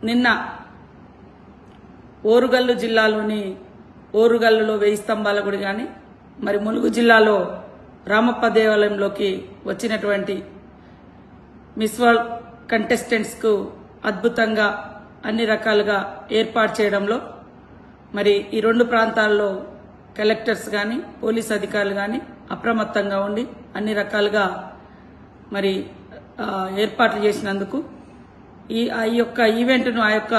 నిన్న ఓరుగల్లు జిల్లాలోని ఓరుగల్లులో 1000 స్తంభాల గుడి గాని మరి ములుగు జిల్లాలో రామప్ప దేవాలయంలోకి వచ్చినటువంటి మిస్ వరల్డ్ కంటెస్టెంట్స్ కు అద్భుతంగా అన్ని రకాలుగా ఏర్పాటు చేయడంలో మరి ఈ రెండు ప్రాంతాల్లో కలెక్టర్స్ గాని పోలీస్ అధికారులు గాని అప్రమత్తంగా ఉండి అన్ని రకాలుగా మరి ఏర్పాట్లు చేసినందుకు ఆ యొక్క ఈవెంట్ను ఆ యొక్క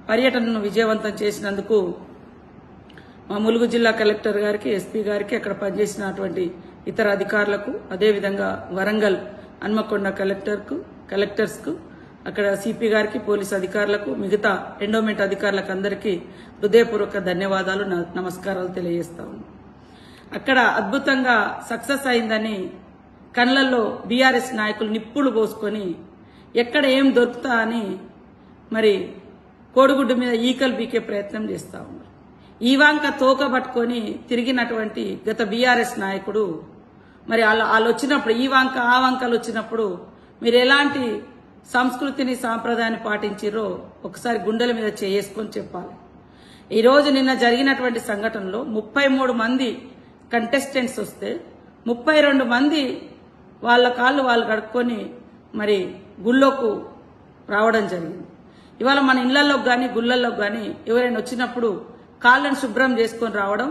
పర్యటనను విజయవంతం చేసినందుకు మా ములుగు జిల్లా కలెక్టర్ గారికి ఎస్పీ గారికి అక్కడ పనిచేసినటువంటి ఇతర అధికారులకు అదేవిధంగా వరంగల్ హన్మకొండ కలెక్టర్స్ కు అక్కడ సిపి గారికి పోలీస్ అధికారులకు మిగతా ఎండోమెంట్ అధికారులకు అందరికీ హృదయపూర్వక ధన్యవాదాలు నమస్కారాలు తెలియజేస్తాము. అక్కడ అద్భుతంగా సక్సెస్ అయిందని కళ్ళల్లో బీఆర్ఎస్ నాయకులు నిప్పులు పోసుకొని ఎక్కడ ఏం దొరుకుతా అని మరి కోడిగుడ్డు మీద ఈకలు బీకే ప్రయత్నం చేస్తా ఉన్నారు. ఈ వంక తోక పట్టుకొని తిరిగినటువంటి గత బీఆర్ఎస్ నాయకుడు మరి వాళ్ళు వచ్చినప్పుడు ఈ వంక ఆ వంకలు వచ్చినప్పుడు మీరు ఎలాంటి సంస్కృతిని సాంప్రదాయాన్ని పాటించిరో ఒకసారి గుండెల మీద చేసుకొని చెప్పాలి. ఈ రోజు నిన్న జరిగినటువంటి సంఘటనలో 33 మంది కంటెస్టెంట్స్ వస్తే 32 మంది వాళ్ళ కాళ్ళు వాళ్ళు కడుక్కొని మరి గుళ్ళోకు రావడం జరిగింది. ఇవాళ మన ఇళ్లలోకి గాని గుళ్ళల్లోకి గాని ఎవరైనా వచ్చినప్పుడు కాళ్ళను శుభ్రం చేసుకొని రావడం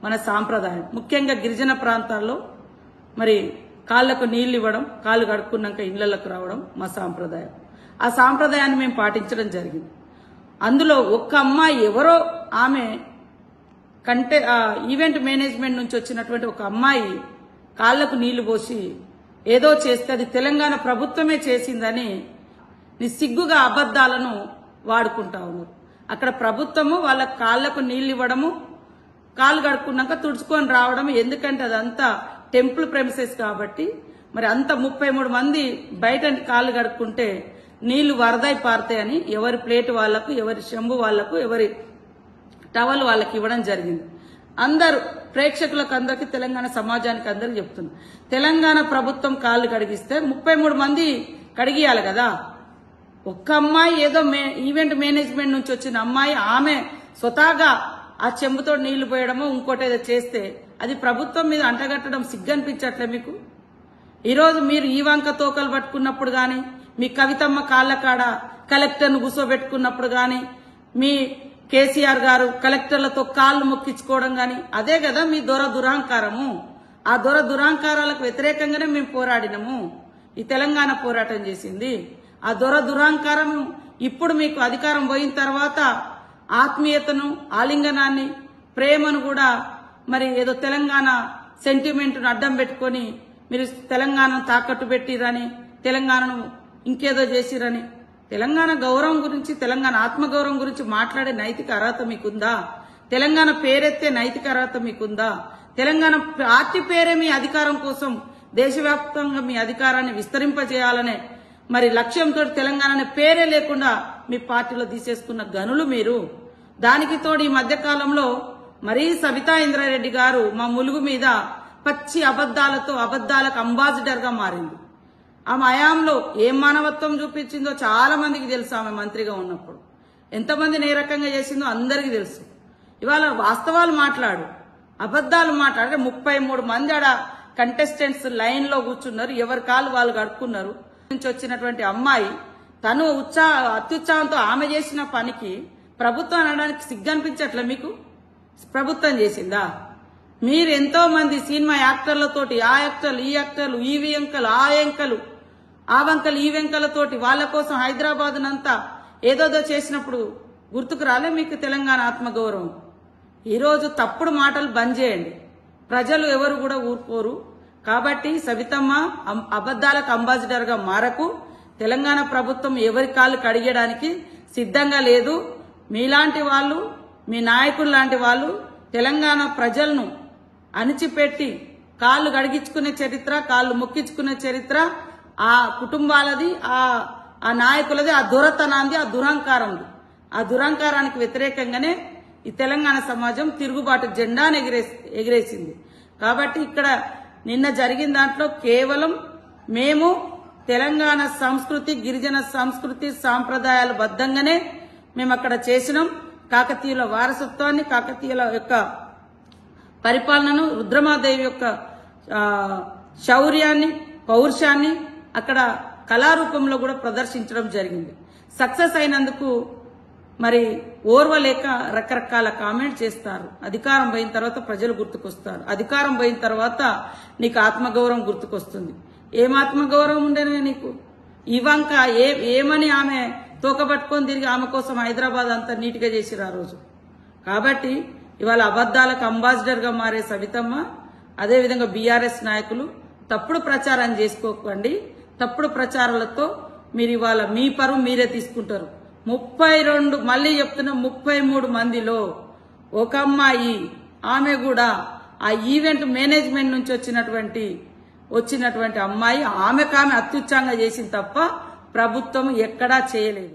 మన సాంప్రదాయం. ముఖ్యంగా గిరిజన ప్రాంతాల్లో మరి కాళ్లకు నీళ్లు ఇవ్వడం, కాళ్ళు కడుక్కున్నాక ఇళ్లలోకి రావడం మా సాంప్రదాయం. ఆ సాంప్రదాయాన్ని మేము పాటించడం జరిగింది. అందులో ఒక్క అమ్మాయి ఎవరో ఆమె ఈవెంట్ మేనేజ్మెంట్ నుంచి వచ్చినటువంటి ఒక అమ్మాయి కాళ్లకు నీళ్లు పోసి ఏదో చేస్తే అది తెలంగాణ ప్రభుత్వమే చేసిందని నిస్సిగ్గుగా అబద్దాలను వాడుకుంటా ఉన్నారు. అక్కడ ప్రభుత్వము వాళ్ళ కాళ్లకు నీళ్లు ఇవ్వడము, కాళ్ళు కడుక్కున్నాక తుడుచుకొని రావడం. ఎందుకంటే అదంతా టెంపుల్ ప్రెమిసెస్ కాబట్టి మరి అంత 33 మంది బయట కాళ్ళు కడుక్కుంటే నీళ్లు వరదై పారుతాయని ఎవరి ప్లేట్ వాళ్లకు, ఎవరి చెంబు వాళ్లకు, ఎవరి టవల్ వాళ్ళకి ఇవ్వడం జరిగింది. అందరూ ప్రేక్షకులకు అందరికీ తెలంగాణ సమాజానికి అందరికి చెప్తున్నారు, తెలంగాణ ప్రభుత్వం కాళ్ళు కడిగిస్తే 33 మంది కడిగియాలి కదా. ఒక్క అమ్మాయి ఏదో ఈవెంట్ మేనేజ్మెంట్ నుంచి వచ్చిన అమ్మాయి ఆమె స్వతహాగా ఆ చెంబుతో నీళ్లు పోయడమో ఇంకోటి ఏదో చేస్తే అది ప్రభుత్వం మీద అంటగట్టడం సిగ్గనిపించట్లే మీకు? ఈరోజు మీరు ఈ వంక తోకలు పట్టుకున్నప్పుడు గాని, మీ కవితమ్మ కాళ్ల కాడ కలెక్టర్ను కూర్చోబెట్టుకున్నప్పుడు గాని, మీ కేసీఆర్ గారు కలెక్టర్లతో కాళ్లు మొక్కించుకోవడం గాని అదే కదా మీ దురహంకారము. ఆ దురహంకారాలకు వ్యతిరేకంగానే మేము పోరాడినము. ఈ తెలంగాణ పోరాటం చేసింది ఆ దురహంకారం. ఇప్పుడు మీకు అధికారం పోయిన తర్వాత ఆత్మీయతను, ఆలింగనాన్ని, ప్రేమను కూడా మరి ఏదో తెలంగాణ సెంటిమెంట్ను అడ్డం పెట్టుకొని మీరు తెలంగాణను తాకట్టు పెట్టిరని, తెలంగాణను ఇంకేదో చేసిరని, తెలంగాణ గౌరవం గురించి, తెలంగాణ ఆత్మగౌరవం గురించి మాట్లాడే నైతిక అర్హత మీకుందా? తెలంగాణ పేరెత్తే నైతిక అర్హత మీకుందా? తెలంగాణ పార్టీ పేరే మీ అధికారం కోసం దేశవ్యాప్తంగా మీ అధికారాన్ని విస్తరింపజేయాలనే మరి లక్ష్యంతో తెలంగాణ పేరే లేకుండా మీ పార్టీలో తీసేసుకున్న గనులు మీరు. దానికి తోడు ఈ మధ్య కాలంలో మరీ సబితా ఇంద్రారెడ్డి గారు మా ములుగు మీద పచ్చి అబద్దాలతో అబద్దాలకు అంబాసిడర్ గా మారింది. ఆమె హయాంలో ఏం మానవత్వం చూపించిందో చాలా మందికి తెలుసు. ఆమె మంత్రిగా ఉన్నప్పుడు ఎంతమందిని ఏ రకంగా చేసిందో అందరికీ తెలుసు. ఇవాళ వాస్తవాలు మాట్లాడు, అబద్దాలు మాట్లాడే 33 మంది ఆడ కంటెస్టెంట్స్ లైన్ లో కూర్చున్నారు. ఎవరి కాళ్ళు వాళ్ళు కడుక్కున్నారు. నుంచి వచ్చినటువంటి అమ్మాయి తను అత్యుత్సాహంతో ఆమె చేసిన పనికి ప్రభుత్వం అనడానికి సిగ్గనిపించట్లే మీకు? ప్రభుత్వం చేసిందా? మీరు ఎంతో మంది సినిమా యాక్టర్లతోటి ఆ యాక్టర్లు ఈ యాక్టర్లు ఈ వెంకలు ఆ వెంకలు ఆ వంకలు ఈ వెంకలతోటి వాళ్ళ కోసం హైదరాబాద్ నంతా ఏదోదో చేసినప్పుడు గుర్తుకు రాలే మీకు తెలంగాణ ఆత్మగౌరవం? ఈరోజు తప్పుడు మాటలు బంద్ చేయండి. ప్రజలు ఎవరు కూడా ఊరుకోరు. కాబట్టి సబితమ్మ అబద్దాలకు అంబాసిడర్ గా మారకు. తెలంగాణ ప్రభుత్వం ఎవరి కాళ్ళు కడిగడానికి సిద్ధంగా లేదు. మీలాంటి వాళ్ళు, మీ నాయకులు లాంటి వాళ్ళు తెలంగాణ ప్రజలను అణిచిపెట్టి కాళ్ళు కడిగించుకునే చరిత్ర, కాళ్ళు మొక్కించుకునే చరిత్ర ఆ కుటుంబాలది, ఆ నాయకులది, ఆ దొరతనాంది, ఆ దురహంకారంది. ఆ దురహంకారానికి వ్యతిరేకంగానే ఈ తెలంగాణ సమాజం తిరుగుబాటు జెండాను ఎగిరేసింది. కాబట్టి ఇక్కడ నిన్న జరిగిన దాంట్లో కేవలం మేము తెలంగాణ సంస్కృతి, గిరిజన సంస్కృతి, సాంప్రదాయాలు బద్దంగానే మేము అక్కడ చేసినాం. కాకతీయుల వారసత్వాన్ని, కాకతీయుల యొక్క పరిపాలనను, రుద్రమాదేవి యొక్క శౌర్యాన్ని, పౌరుషాన్ని అక్కడ కళారూపంలో కూడా ప్రదర్శించడం జరిగింది. సక్సెస్ అయినందుకు మరి ఓర్వలేక రకరకాల కామెంట్ చేస్తారు. అధికారం పోయిన తర్వాత ప్రజలు గుర్తుకొస్తారు. అధికారం పోయిన తర్వాత నీకు ఆత్మగౌరవం గుర్తుకొస్తుంది. ఏం ఆత్మగౌరవం ఉండేనే నీకు? ఇవంక ఏమని ఆమె తోకబట్టుకొని తిరిగి ఆమె కోసం హైదరాబాద్ అంతా నీట్గా చేసిరు ఆ రోజు. కాబట్టి ఇవాళ అబద్దాలకు అంబాసిడర్ గా మారే సవితమ్మ, అదేవిధంగా బీఆర్ఎస్ నాయకులు తప్పుడు ప్రచారం చేసుకోకండి. తప్పుడు ప్రచారాలతో మీరు ఇవాళ మీ పరువు మీరే తీసుకుంటారు. 32 మళ్ళీ చెప్తున్నా, 33 మందిలో ఒక అమ్మాయి, ఆమె కూడా ఆ ఈవెంట్ మేనేజ్మెంట్ నుంచి వచ్చినటువంటి అమ్మాయి, ఆమె అత్యుత్సాహంగా చేసింది తప్ప ప్రభుత్వం ఎక్కడా చేయలేదు.